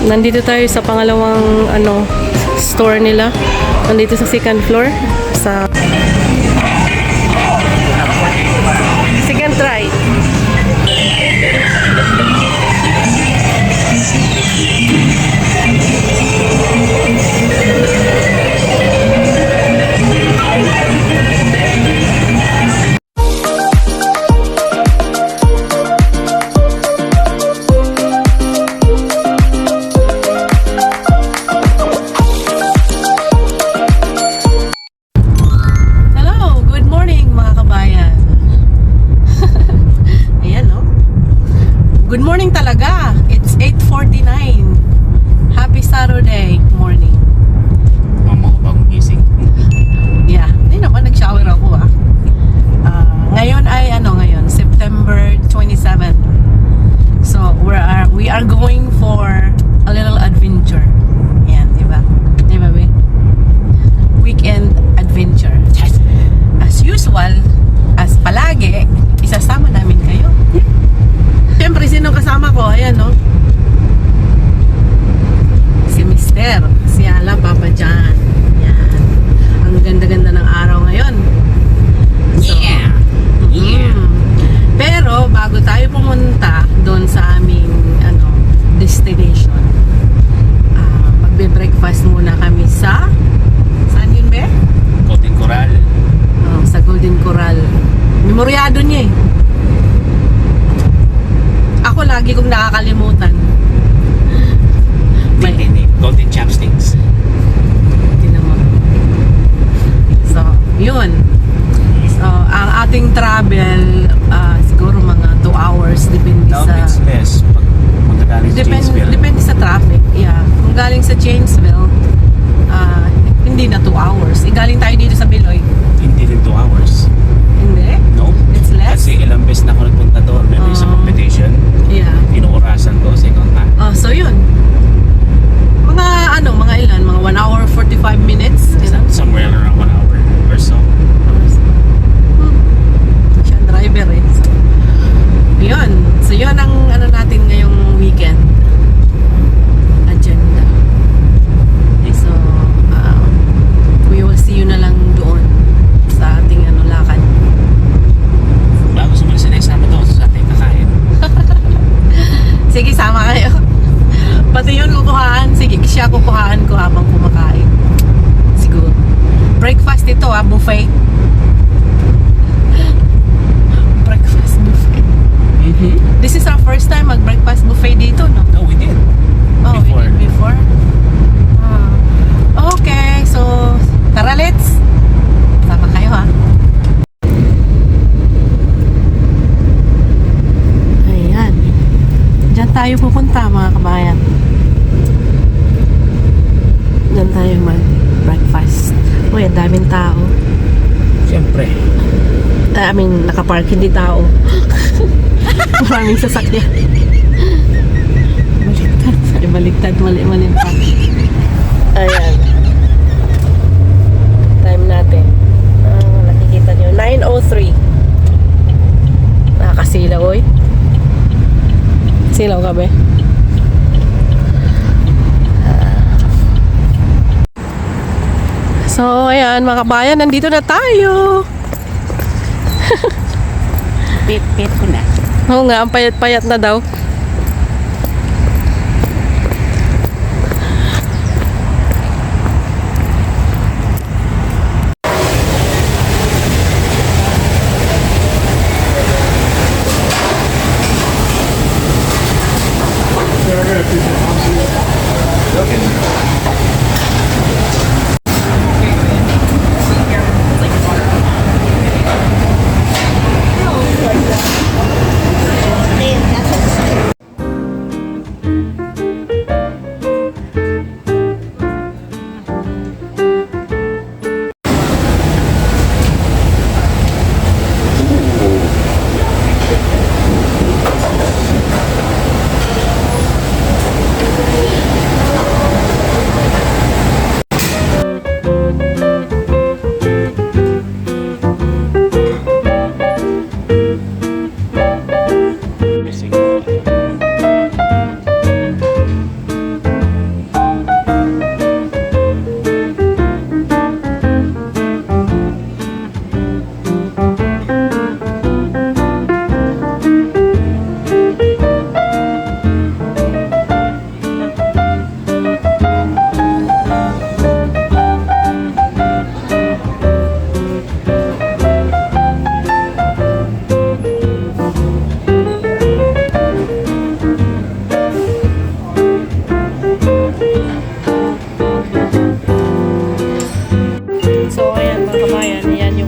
Nandito tayo sa pangalawang store nila. Nandito sa second floor. Sa second try. Good morning talaga. It's 8:49. Happy Saturday morning. Mama ko bagong gising. Yeah, hindi naman nag-shower ako ngayon ay ngayon, September 27. So, we are going for a little adventure. Yan, di ba? Di ba, be? Weekend adventure. As usual, as palagi, isasama namin kayo. Siyempre, sino kasama ko? Ayan, no? Si Mister. Si Ala, Papa John. Yan. Ang ganda-ganda ng araw ngayon. So, Yeah. Pero, bago tayo pumunta doon sa aming, destination, magbe-breakfast muna kami sa, saan yun, be? Golden Coral. Oh, sa Golden Coral. Memoryado niya eh. Ako lagi kong nakakalimutan. Hindi. Golden Chopsticks. Tingnan mo. So, yun. So, ang ating travel, siguro mga 2 hours. Depende No, sa... it's less. Pag punta galing sa Janesville. Depende sa traffic. Yeah. Kung galing sa Janesville, hindi na 2 hours. Galing tayo dito sa Beloy. Hindi rin 2 hours. Hindi? No. It's less? Kasi ilang beses na ako nagpunta doon. Meron isang competition. Yeah. Inuurasan ko. Second time. So yun. Mga ilan? Mga 1 hour 45 minutes? Somewhere around 1 hour or so. Siya ang driver eh. So, yun. So yun ang natin ngayong weekend agenda. Okay, so we will see you na lang doon sa ating lakad. Bago sumalis na isama to sa ating kakain. Sige, sama kayo. Pati yun kukuhaan. Sige, siya kukuhaan ko habang kumakain. Siguro. Breakfast ito buffet. Breakfast buffet. This is our first time mag-breakfast buffet dito, no? No, we did. Oh, Before. we did before? Okay, so tara, let's. Sama kayo, ha? Ayan. Diyan tayo pupunta, mga kabayan. Diyan tayo mag-breakfast. Uy, ang daming tao. Siyempre. I mean, nakapark, hindi tao. Maraming sasakyan. Baliktad, mali pa. Ayan. Time natin. Nakikita nyo, 9:03. Nakakasilaw, oy. Silaw ka, be? So, ayan, mga kabayan, nandito na tayo. Pit ko na. Oo nga, ang payat-payat na daw.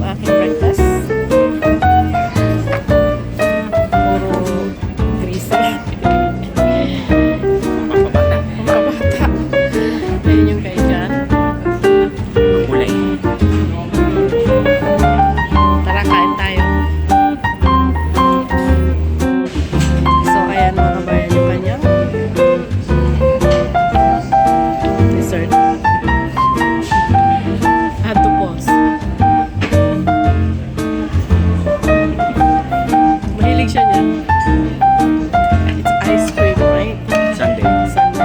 yung aking breakfast. Puro greasy. Pagpabata. Kabata. Ayun yung kay Jan. Kulay. Tara, kain tayo. So, ayan mga kabayan yung kanyang dessert. I had to pause. Mahilig siya niya. It's ice cream, right? Sunday. Sunday.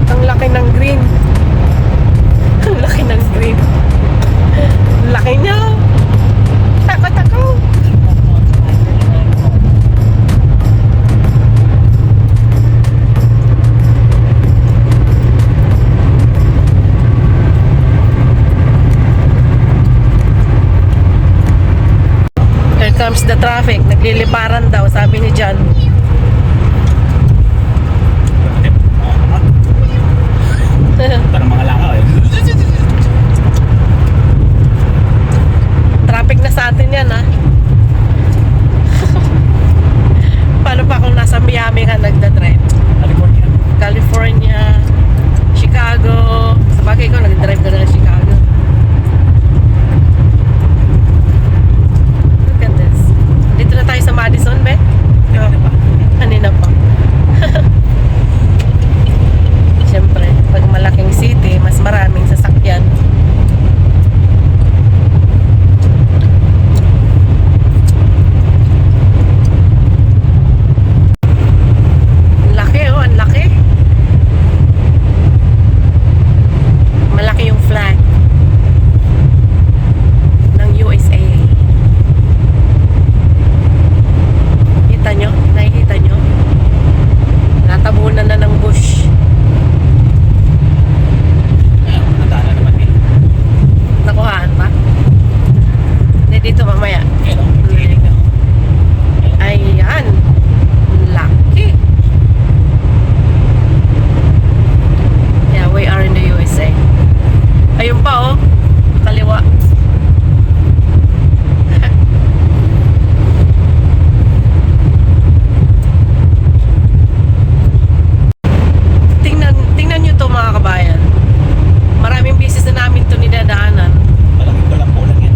Ang laki ng green. Ang laki ng green. Ang laki niya. Tako-tako. Here comes the traffic. Nagliliparan daw, sabi ni John. Parang mga langaw eh. Traffic na sa atin yan, ha? Paano pa kung nasa Miami ka nagdadrive? California. California, Chicago. Sa bagay ko, nagdadrive ka na ng Chicago. Look at this. Dito na tayo sa Madison, be? Kanina pa. Kanina pa. Siyempre, pag malaking city, mas maraming sasakyan. Ang laki, oh, ang laki. Malaki yung flag ng USA. Kita nyo? Nakikita nyo? Natabunan na ng bush. Natana naman eh. Nakuhaan pa? Hindi, dito mamaya. Ayun o. Training na. Ayan. Laki. Yeah, we are in the USA. Ayun pa, oh. Kaliwa. Tingnan nyo to mga kabayan. Maraming beses na namin to nidadaanan. Malaking kulang lang yan.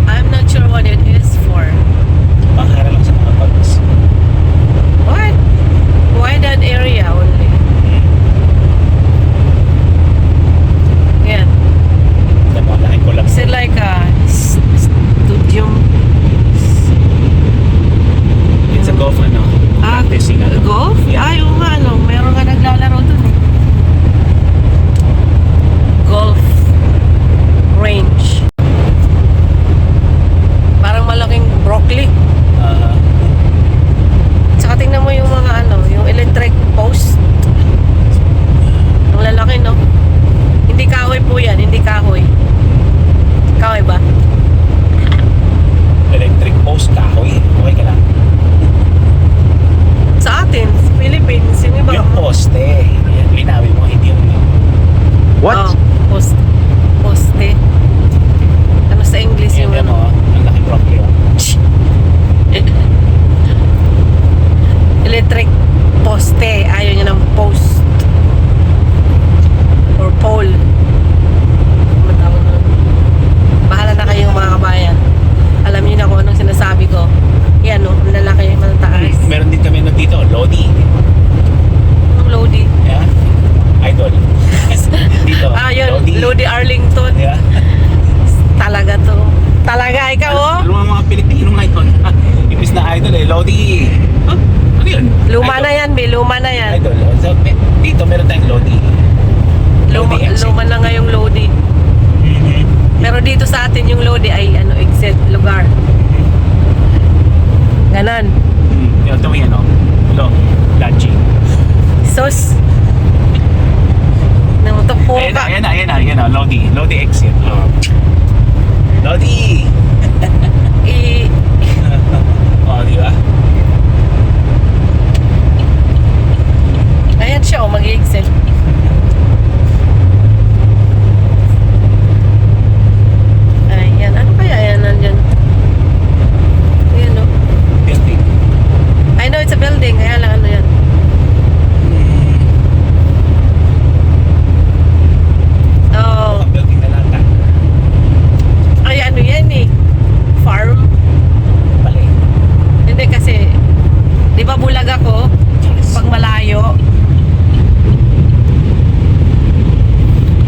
I'm not sure what it is for. Pakara lang sa mga bags. What? Why that area only? Yan. Malaking kulang. Is it like a studium? It's a golf ano. Practicing ano. Golf? Yeah. Ay, oo nga, no. Meron ka naglalaro dun eh. Golf range. Parang malaking broccoli. Tsaka tingnan mo yung mga ano, yung electric post. Ang lalaki, no? Hindi kahoy po yan, hindi kahoy. Kahoy ba? Electric post kahoy. Okay ka lang. Saan? electric poste. Ayaw niya ng post. Or pole. Ano tawag nun? Bahala na kayong mga kabayan. Alam niyo na kung anong sinasabi ko. Yan o, lalaki, matataas. Meron din kami dito, Lodi. Ang Lodi. Yeah. Idol. Dito, Yun, Lodi Arlington. Yeah. Talaga to. Talaga, ikaw oh. Ano ang mga Pilipino ngayon? Ibis na idol eh, Lodi. Huh? Ano yun? Luma Idol. na yan, Bi. Luma na yan. Idol. So, dito meron tayong Lodi. exit. Luma na nga yung Lodi. Pero dito sa atin yung Lodi ay exit lugar. Ganon. Yung ito may lunching. Sos. Namutok po ka. Ayan na, Lodi exit. Lodi! Di ba? Ayan siya, mag-exit. Ayan, ano kaya yan nandyan? Ayan o. Building. I know it's a building, kaya lang ano yan. Oh, Building na lang. ay ano yan eh. Farm. Pali. Hindi kasi, di ba bulag ako? Pag malayo.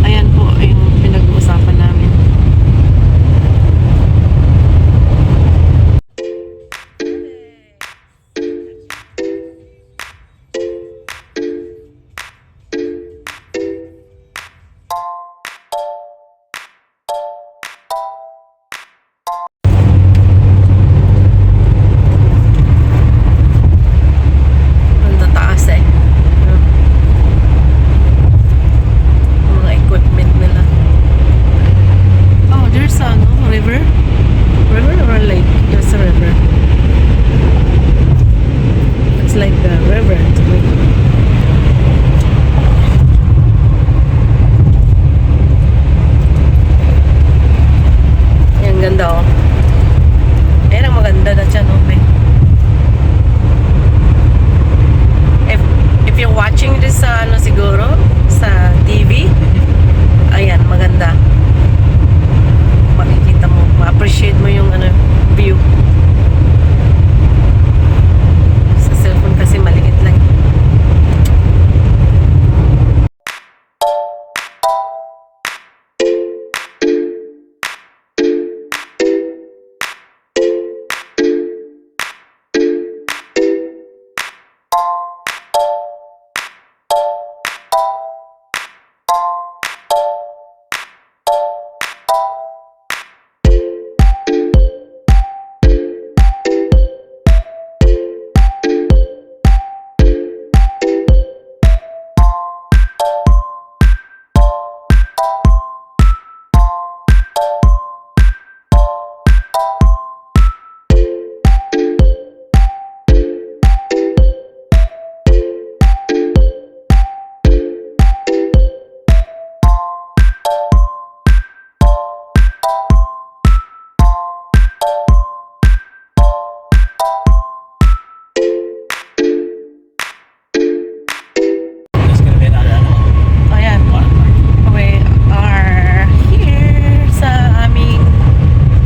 Ayan po, yung pinag-uusapan namin. Ang tataas eh. Mga equipment nila. Oh, there's a river? River or lake? There's a river. It's like a river to me. Yan, ganda oh. Ayan ang maganda na dyan, okay. If you're watching this sa siguro sa TV, ayan maganda. Makikita mo, ma-appreciate mo yung view. Sa cellphone kasi maliit lang. There's gonna be another Ayan. We are here sa aming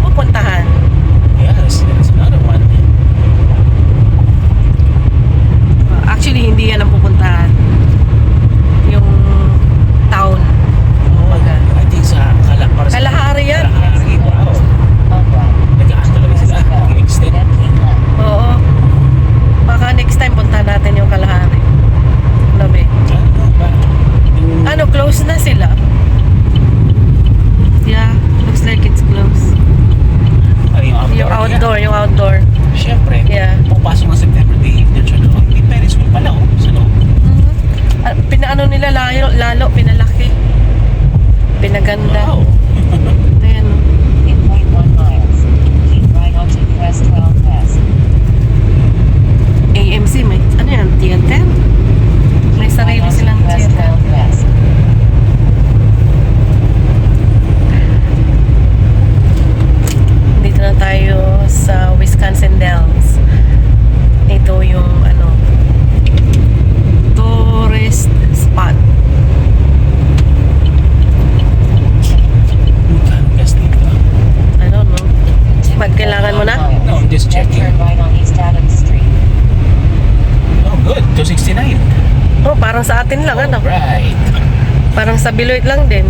pupuntahan. Yes, there's another one. Actually, hindi yan ang pupuntahan. Yung town. I think sa para sa Kalahari yan. Kalahari, wow. Nag-aan talaga sila. Nag-extend. Oo. Baka next time punta natin yung Kalahari. Labi. Close na sila. Yeah, looks like it's close. Yung outdoor. Siyempre. Yeah. Pupasok ng September day. May Paris School pala sa loob. Pinaano nila lalo pinalaki. Pinaganda. Wow. Ayan. In 0.1 miles, keep right onto Crest 12 West. AMC, may ano yan? Theater? May sarili Right onto silang Crest theater. 12 West. Dito na tayo sa Wisconsin Dells. Ito yung Parang sa atin lang, ano? Right. Parang sa Beloit lang din.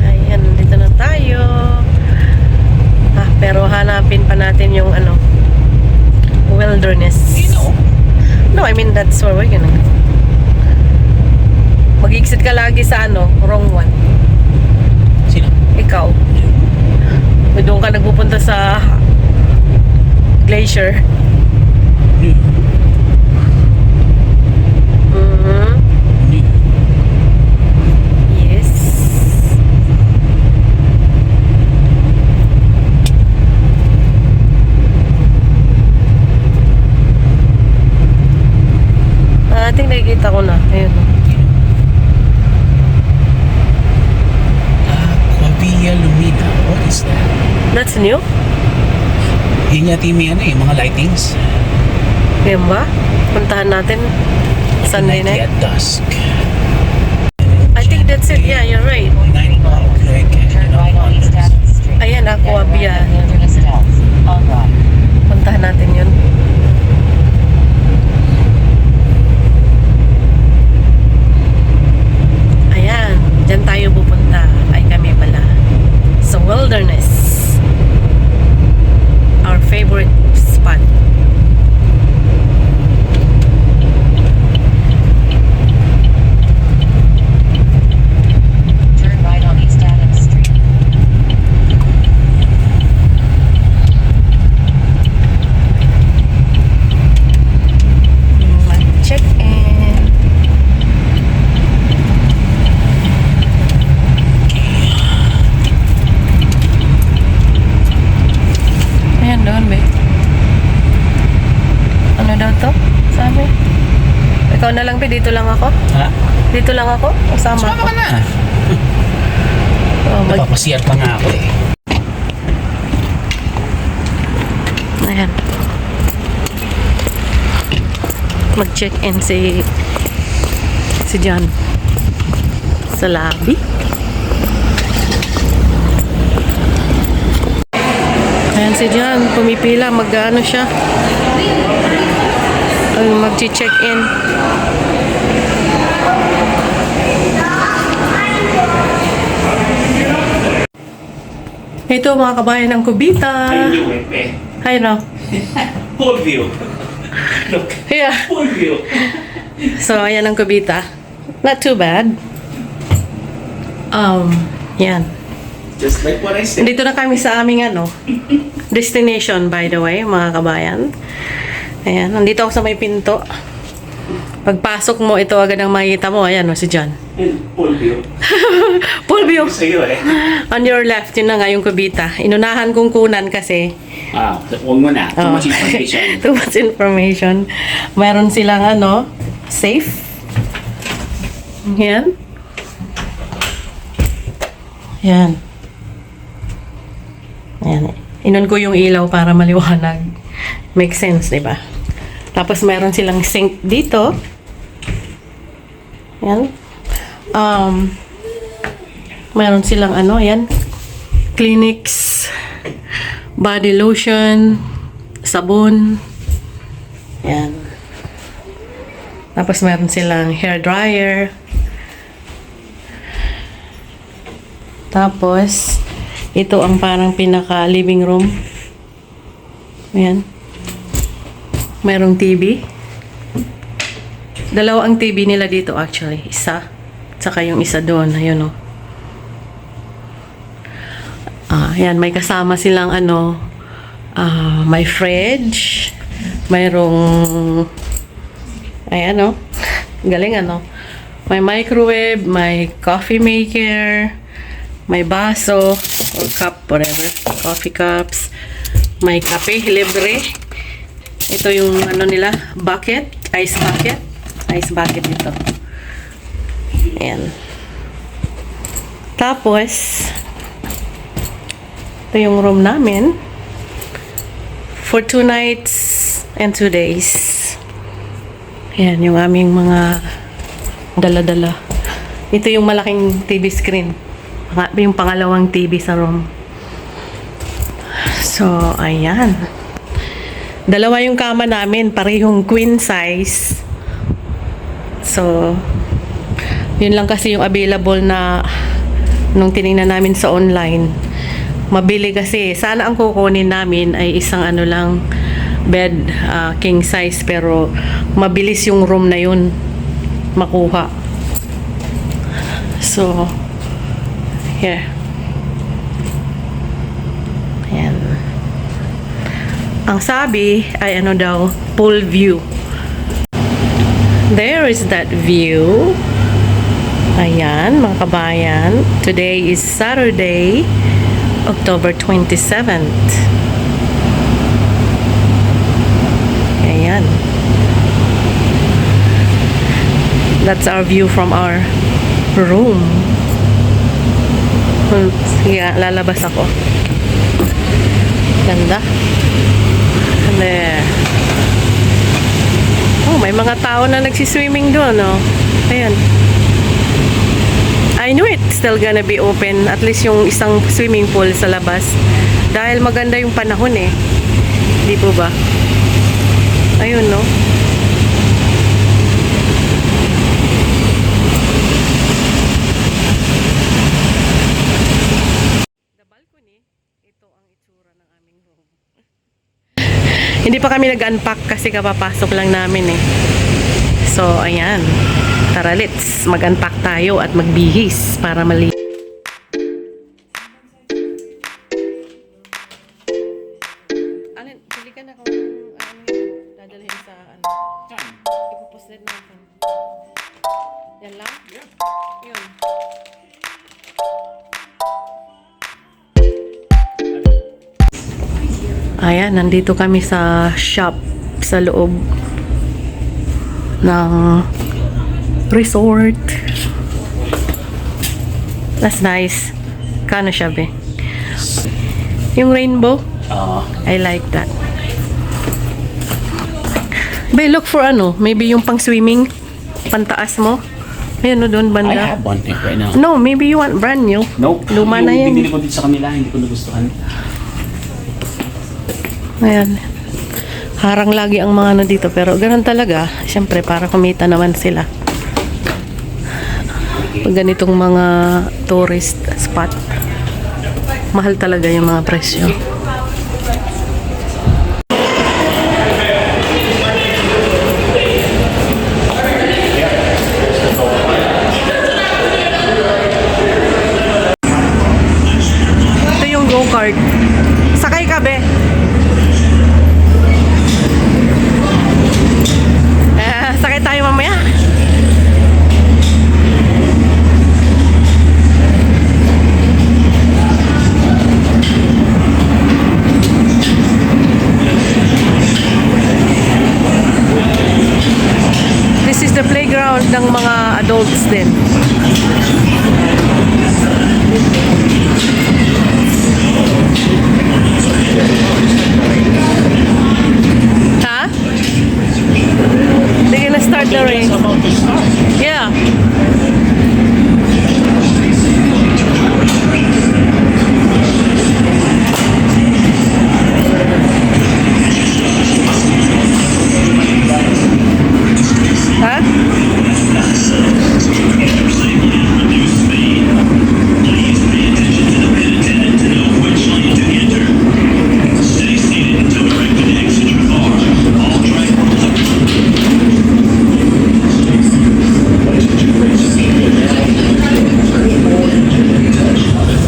Ayan, dito na tayo. Pero hanapin pa natin yung ano, wilderness. You know. No, I mean that's where we're gonna go. Mag-exit ka lagi sa ano, wrong one. Sino? Ikaw. Doon ka nagpupunta sa glacier. Mhm. Yes. I think nakikita ko na. Ayun. Aquavia Lumina. What is that? That's new? Yun yata yung may ano eh, mga lightings. Yan ba? Puntahan natin. Sunday night. At dusk. I think that's it. Yeah, you're right. 9 o'clock. Like, Turn right on East Adams Street. Ayan, Then right Aquavia. on Wilderness Health. On right. Puntahan natin yun. Ayan. Diyan tayo pupunta. Ay, kami pala. Sa wilderness. Our favorite spot. Turn right on East Adams Street. Check-in. Ayan doon, be. Ano daw to? Sabi? Ikaw na lang, be. Dito lang ako. ha? Dito lang ako. Kasama Sumama ako. ka na. Oh, Napapasiyat pa nga ako eh. Ayan. Mag-check-in si John sa lobby. Ayan si John, pumipila, mag-ano siya. Mag-check-in. Ito mga kabayan ng Kubita. Hi, no? Full view. Look, Yeah. full view. So, ayan ang Kubita. Not too bad. Yan. Just like what I said. Dito na kami sa aming ano, destination by the way, mga kabayan. Ayan, nandito ako sa may pinto. Pagpasok mo, ito agad ang makikita mo. Ayan o, si John. Full view. Full view. Sa'yo eh. On your left, yun na nga yung Kubita. Inunahan kong kunan kasi. Huwag mo na. Too much information. Too much information. Meron silang ano, safe. Yan. Yan. Ayan. Inon ko yung ilaw para maliwanag. Make sense, di ba? Tapos meron silang sink dito. Yan. Meron silang ano, yan. Clinics, body lotion, sabon. Yan. Tapos meron silang hair dryer. Tapos, ito ang parang pinaka living room. Ayan. Merong TV. Dalawa ang TV nila dito actually. Isa. Tsaka yung isa doon. Ayun o. Ayan. May kasama silang ano. May fridge. Mayroong ayan o. Galing ano. May microwave. May coffee maker. May baso or cup, whatever. Coffee cups. May kape, libre. Ito yung ano nila, bucket, ice bucket. Ice bucket dito. Ayan. Tapos, ito yung room namin. For 2 nights and 2 days. Ayan, yung aming mga dala-dala. Ito yung malaking TV screen. Yung pangalawang TV sa room. So, ayan. Dalawa yung kama namin, parehong queen size. So, yun lang kasi yung available na nung tiningnan namin sa online. Mabili kasi. Sana ang kukunin namin ay isang ano lang, bed, king size, pero mabilis yung room na yun makuha. So, here. Ayan. Ang sabi ay ano daw, pool view. There is that view. Ayan, mga kabayan. Today is Saturday, October 27th. Ayan. That's our view from our room. Sige, lalabas ako. Ganda. And there. Oh, may mga tao na nagsiswimming doon, oh. Ayan. I knew it's still gonna be open, at least yung isang swimming pool sa labas. Dahil maganda yung panahon eh. Di po ba? Ayun, no? The balcony, ito ang itsura ng aming room. Hindi pa kami nag-unpack kasi kapapasok lang namin eh. So, ayan. Tara, let's mag-unpack tayo at magbihis para mali. Alin, pili ka na kung dadalhin sa ano. Ipupuslet natin. Yan lang? Yeah. Yun. Ayan, nandito kami sa shop sa loob ng resort. That's nice. Kano siya, be? Yung rainbow? I like that. Be, look for ano? Maybe yung pang swimming? Pantaas mo? Ayun, no, doon I banda. have one right now. No, maybe you want brand new. Nope. Luma na yan. Yung binili ko dito sa kanila, hindi ko nagustuhan. Ayan. Harang lagi ang mga ano dito. Pero ganun talaga. Siyempre, para kumita naman sila. Pag ganitong mga tourist spot, mahal talaga yung mga presyo. Ito yung go-kart. Sakay ka, be. Sakay tayo mamaya. This is the playground ng mga adults din. Ha? They're gonna start the race. Yeah. Ha?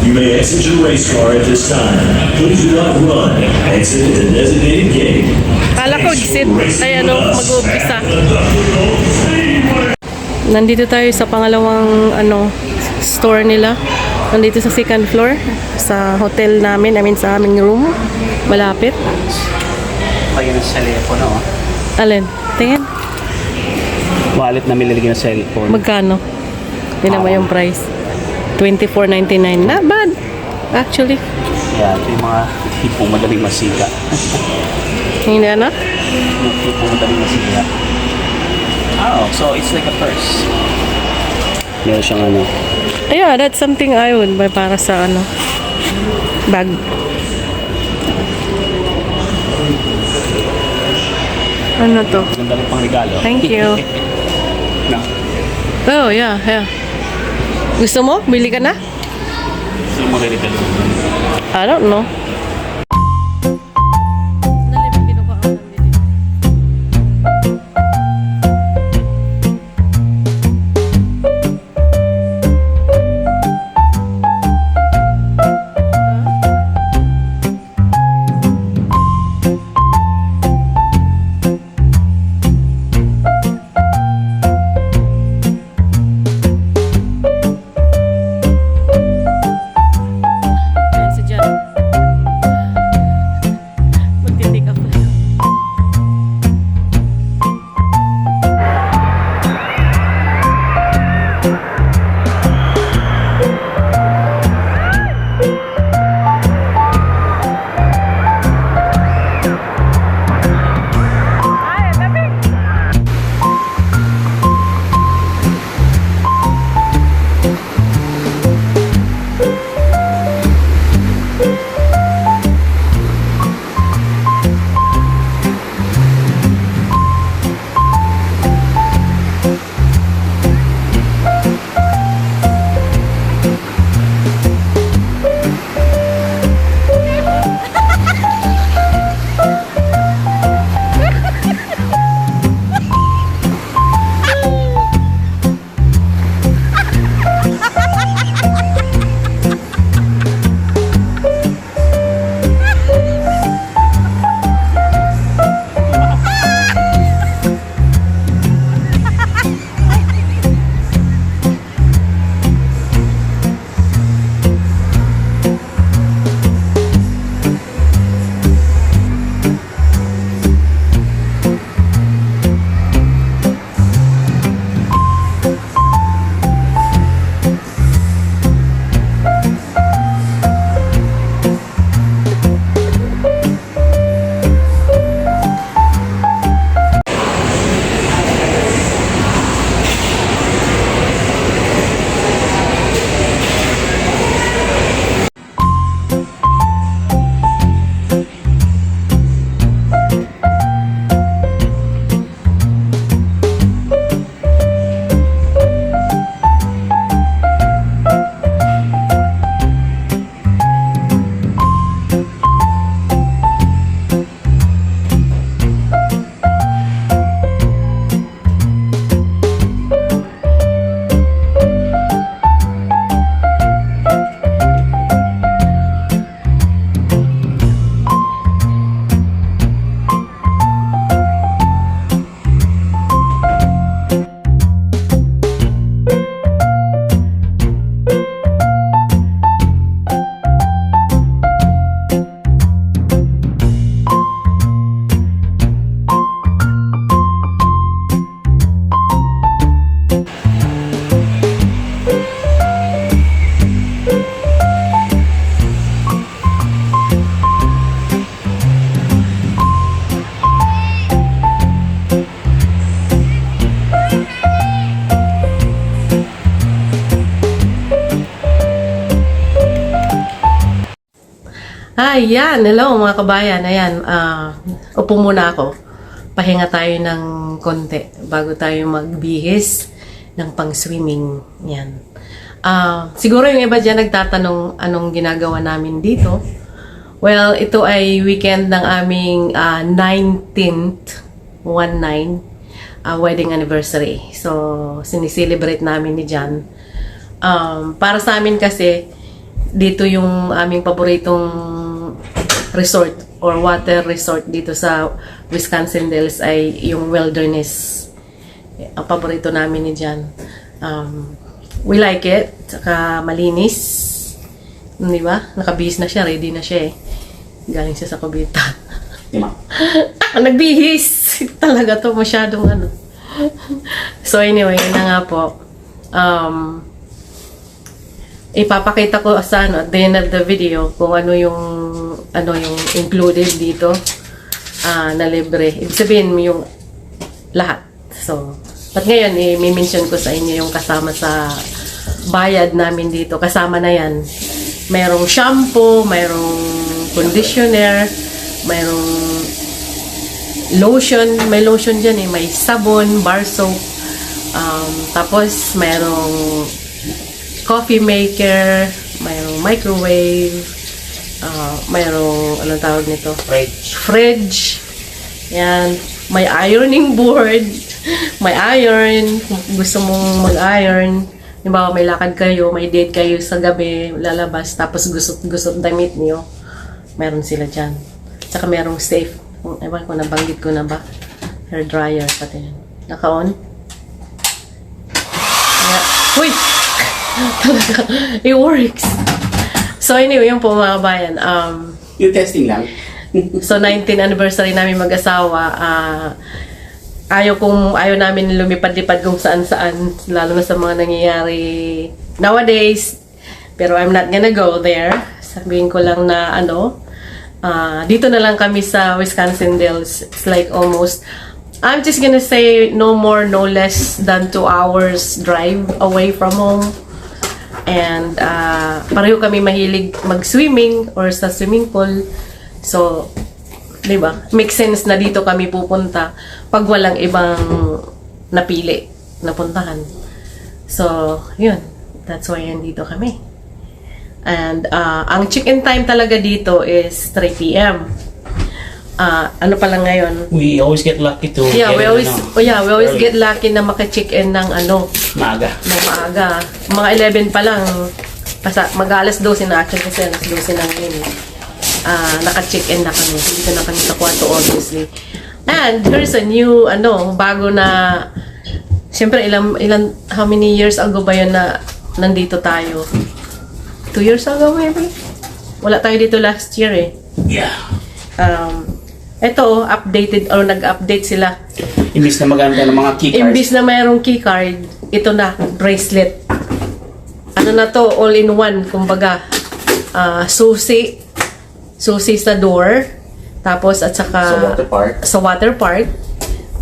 You may exit your race car at this time. Please do not run. Exit at the designated gate. Kala ko exit. Ay ano, mag-uumpisa. Nandito tayo sa pangalawang ano store nila. Nandito sa second floor sa hotel namin, sa aming room. Malapit. Kaya ng cellphone, oh. Alin? Tingin. Wallet na nilalagyan ng cellphone. Magkano? Tingnan mo yung price. $24.99. Not bad. Actually. Yeah, ito yung mga tipong madaling masika. Hindi na? Yung tipong madaling masika. Oh, so it's like a purse. Meron siyang ano. Yeah, that's something I would buy para sa ano bag. to. Ganda rin pang regalo. Thank you. No. Oh, yeah, yeah. Gusto mo? Bili ka na? Sino mo regalo? I don't know. Ayan si Jan. Magtitik ako. Ayan, hello mga kabayan. Ayan, upo muna ako. Pahinga tayo ng konti bago tayo magbihis ng pang-swimming. Yan. Siguro yung iba dyan nagtatanong anong ginagawa namin dito. Well, ito ay weekend ng aming 19th, 19, wedding anniversary. So, sinicelebrate namin ni Jan. Para sa amin kasi, dito yung aming paboritong resort or water resort dito sa Wisconsin Dells ay yung Wilderness. Ang paborito namin ni Jan. We like it. Saka malinis. Di ba? Nakabihis na siya. Ready na siya eh. Galing siya sa Cubita. Nagbihis! Talaga to masyadong ano. So anyway, yun na nga po. Ipapakita ko sa at the end of the video kung ano yung included dito na libre. Ibig sabihin yung lahat. So, at ngayon i-mention ko sa inyo yung kasama sa bayad namin dito. Kasama na yan. Mayroong shampoo, mayroong conditioner, mayroong lotion, may lotion dyan eh. May sabon, bar soap. Tapos, mayroong coffee maker, mayroong microwave, mayroong, anong tawag nito? Fridge. Yan. May ironing board. May iron. Kung gusto mong mag-iron. Halimbawa, may lakad kayo, may date kayo sa gabi, lalabas, tapos gusot damit niyo. Meron sila dyan. Tsaka merong safe. Ewan ko, nabanggit ko na ba? Hair dryer pati yan. Naka-on? Yeah. Uy! Talaga, it works. So anyway, yung po mga kabayan, Yung testing lang. so 19th anniversary namin mag-asawa, ayaw namin lumipad-lipad kung saan-saan, lalo na sa mga nangyayari nowadays. Pero I'm not gonna go there. Sabihin ko lang na dito na lang kami sa Wisconsin Dells. It's like almost, I'm just gonna say no more, no less than 2 hours drive away from home. And pareho kami mahilig mag-swimming or sa swimming pool. So, di ba? Makes sense na dito kami pupunta pag walang ibang napili na puntahan. So, yun. That's why nandito kami. And ang check-in time talaga dito is 3 p.m. Ano pa lang ngayon? We always get lucky to Yeah, we always early. get lucky na maka-check-in ng Maaga. ng maaga. Mga 11 pa lang. Mag-alas 12 na actually kasi alas 12 na ngayon. Naka-check-in na kami. Dito na kami sa kwarto obviously. And here's a new, bago na, siyempre how many years ago ba yun na nandito tayo? 2 years ago maybe? Wala tayo dito last year eh. Yeah. Ito, updated or nag-update sila. Imbis na maganda ng mga keycards. Imbis na mayroong keycard, ito na, bracelet. Ano na to, all-in-one, kumbaga. Susi sa door. Tapos, at saka... Sa water park.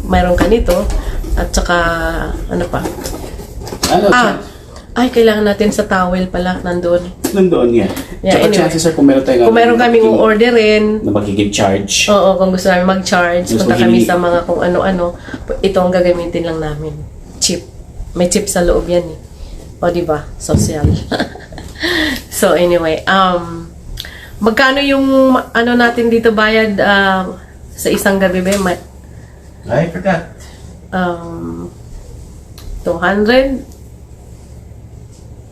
Mayroong ka nito. At saka, ano pa? Kailangan natin sa towel pala, nandun. Nandoon yan. Yeah, Tsaka anyway. chances are kung meron kaming orderin, na magiging charge. oo, kung gusto namin mag-charge, Gusto punta kami hindi- sa mga kung ano-ano, ito ang gagamitin lang namin. Chip. May chip sa loob yan eh. O, diba? Social. So, anyway, magkano yung natin dito bayad sa isang gabi ba? I forgot. 200?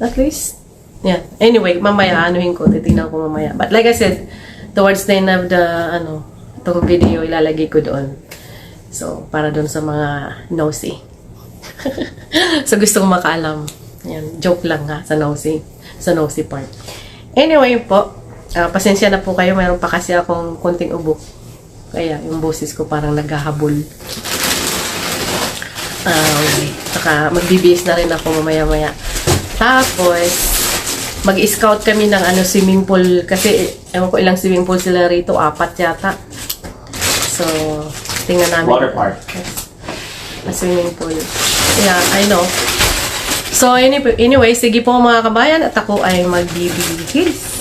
At least. Yeah. Anyway, mamaya, titignan ko mamaya. But like I said, towards the end of the, itong video, ilalagay ko doon. So, para doon sa mga nosy. So, gusto kong makaalam. Yan, joke lang ha, sa nosy part. Anyway po, pasensya na po kayo, mayroon pa kasi akong konting ubo. Kaya, yung boses ko parang naghahabol. Saka, magbibihis na rin ako mamaya-maya. Tapos, mag-scout kami ng swimming pool. Kasi, ewan ko ilang swimming pool sila rito. 4 yata. So, tingnan namin. Water park. A swimming pool. Yeah, I know. So, anyway, sige po mga kabayan. At ako ay magbibihis.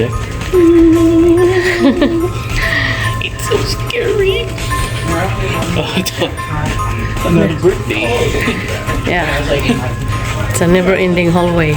Yeah. It's so scary. Another birthday. Yeah. It's a never-ending hallway.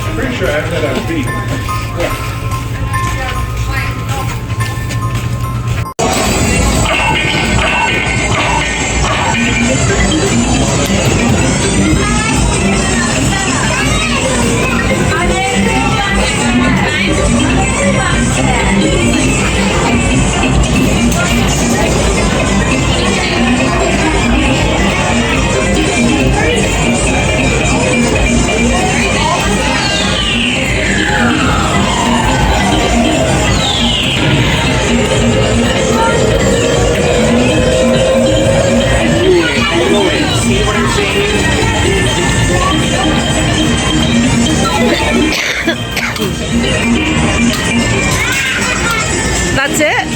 That's it?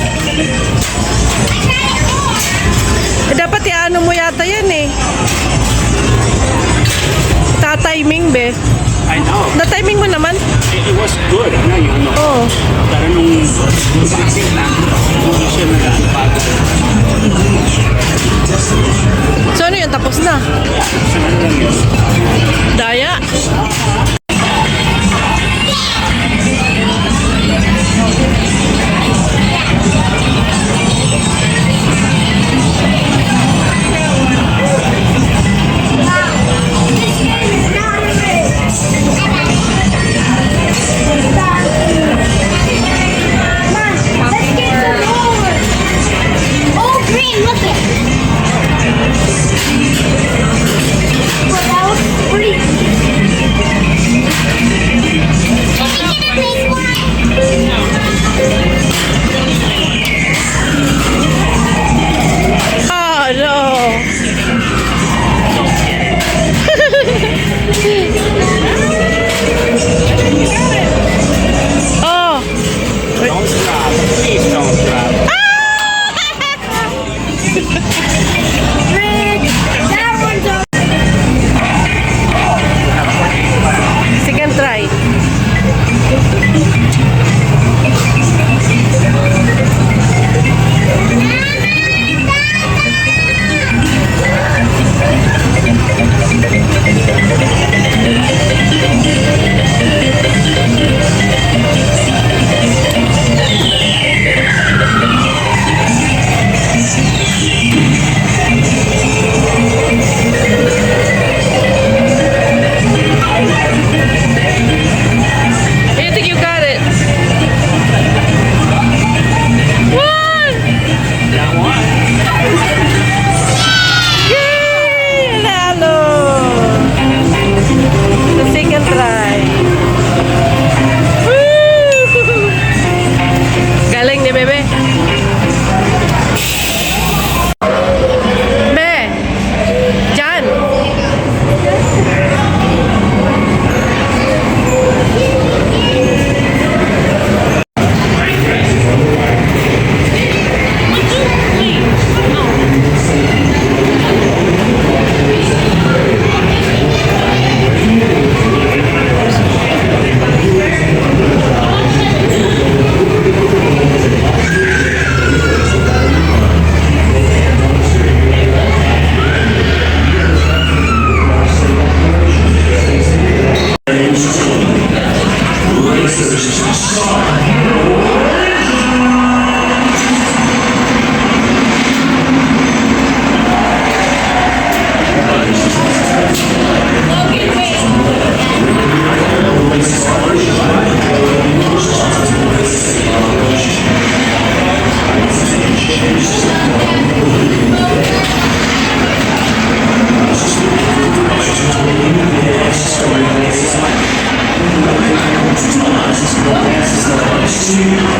Dapat i-ano mo yata yan eh. Ta-timing be. I know. Na-timing mo naman? It was good. Ano yung ano? Oo. Pero nung vaccine lang, hindi siya nag-aano. So ano yun? Tapos na? Daya? Oh no! Oh! Don't drop. Please don't drop. Second try. You think you got it? One! That one. Yay! Nalo! The second try. Woo! Galing ni Bebe. Be! Jan! Story.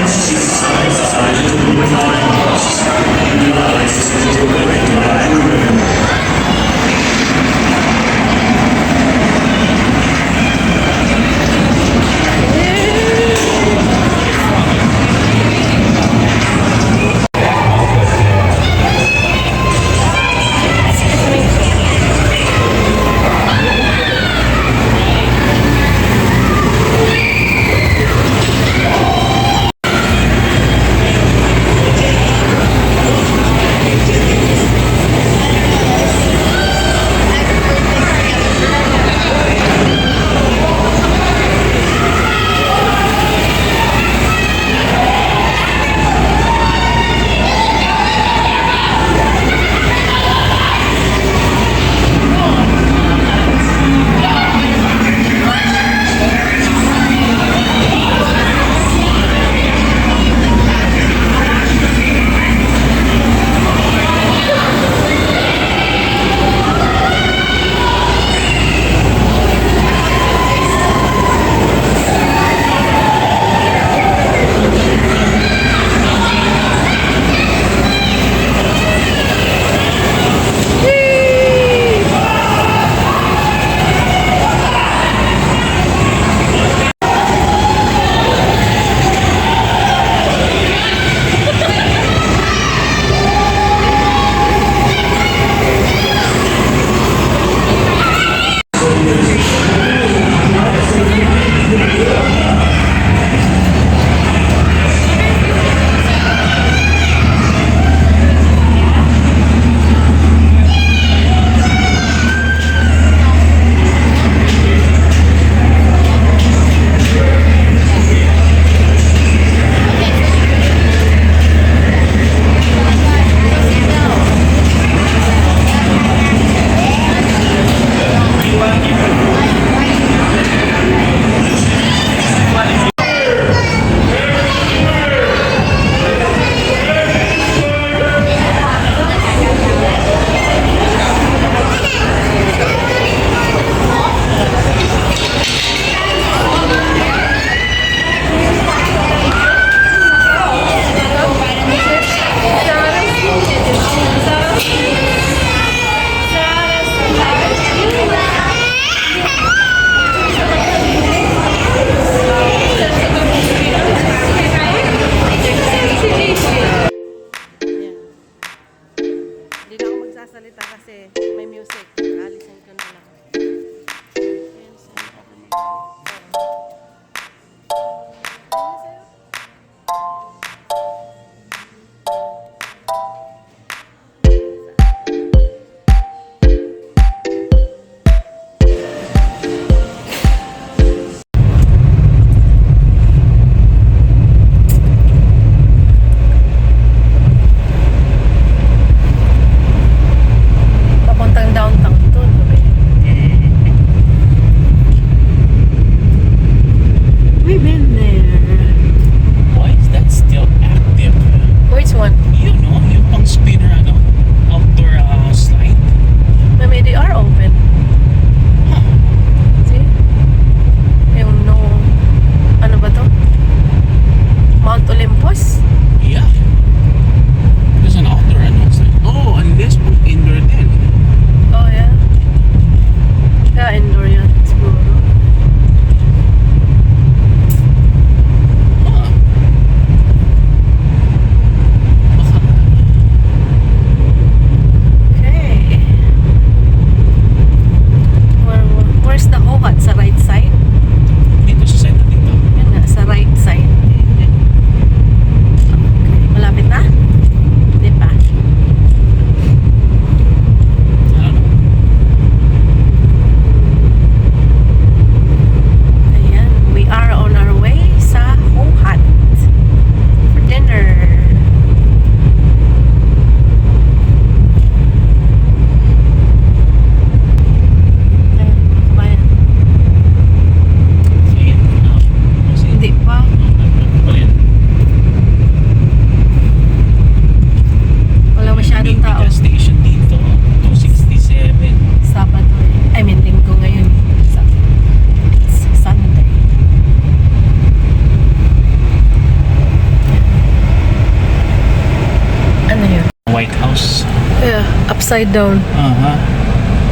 Upside down. Aha.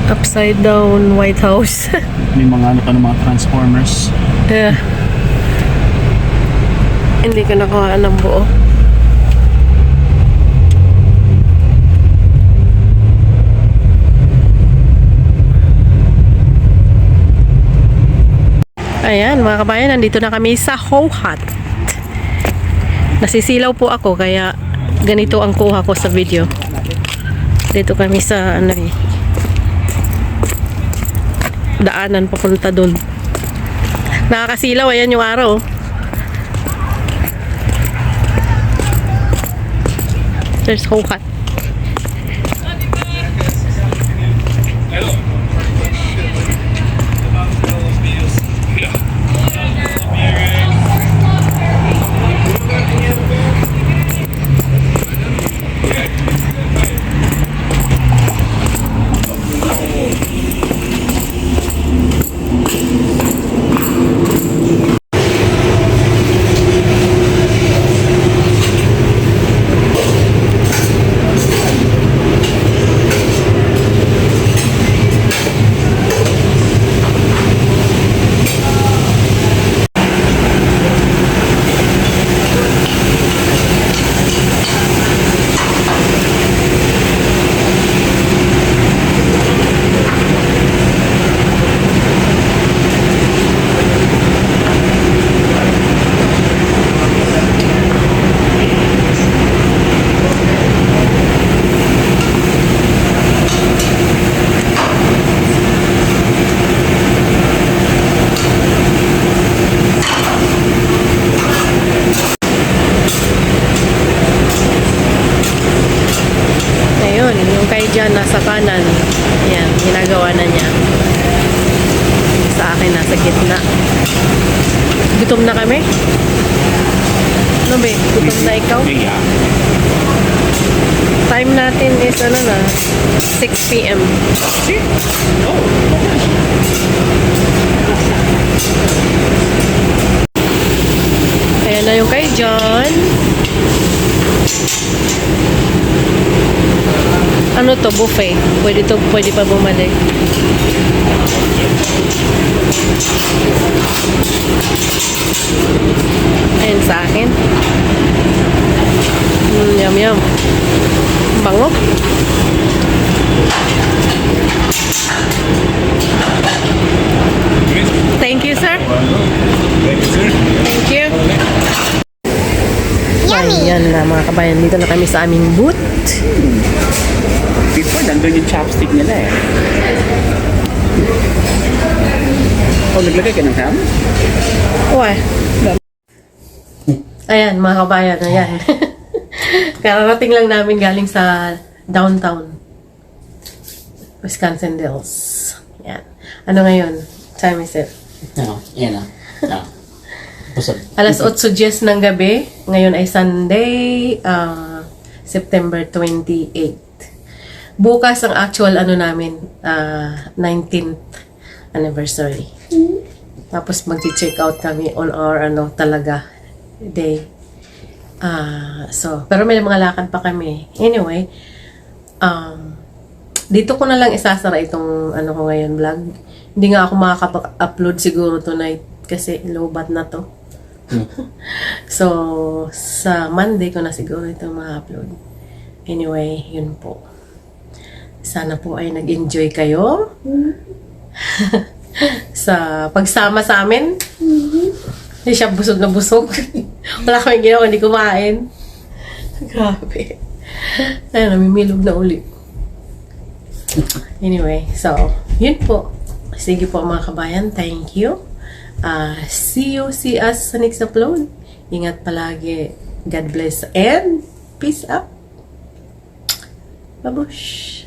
Upside down White House. May mga ano pa ng mga Transformers. Yeah. Hindi ko nakuha ng buo. Ayan, mga kabayan, nandito na kami sa Hohat. Nasisilaw po ako, kaya ganito ang kuha ko sa video. Dito kami sa, daanan papunta dun. Nakakasilaw, ayan yung araw. There's Hohat. Ayun, yung kay Jan nasa kanan. Ayan, ginagawa na niya. Sa akin, nasa gitna. Gutom na kami? Ano ba? Gutom na ikaw? Yeah. Time natin is 6 p.m. Ayan na yung kay John. Ano to? Buffet. Pwede pa bumalik. Ayan sa akin. Yum yum. Bango. Thank you, sir. Thank you. Ayan na mga kabayan. Dito na kami sa aming booth. Before, nandun yung chopstick nila eh. Oh, naglagay ka ng ham? Uy. Ayan, mga kabayan. Ayan. Kararating lang namin galing sa downtown Wisconsin Dells. Ayan. Ano ngayon? Time is it? No, yan na. No. Busog. Alas 8:10 ng gabi. Ngayon ay Sunday, September 28. Bukas ang actual namin, 19th anniversary. Tapos mag-check out kami on our talaga day. Pero may mga lakad pa kami. Anyway, dito ko na lang isasara itong ko ngayon vlog. Hindi nga ako makakapag-upload siguro tonight kasi low-bat na to. So, sa Monday ko na siguro ito ma-upload. Anyway, yun po. Sana po ay nag-enjoy kayo sa pagsama sa amin. Hindi siya busog na busog. Wala kaming ginawa, hindi kumain. Grabe. Ayun, namimilog na uli. Anyway, so, yun po. Sige po mga kabayan, thank you. See us sa next upload. Ingat palagi. God bless and peace out. Babush.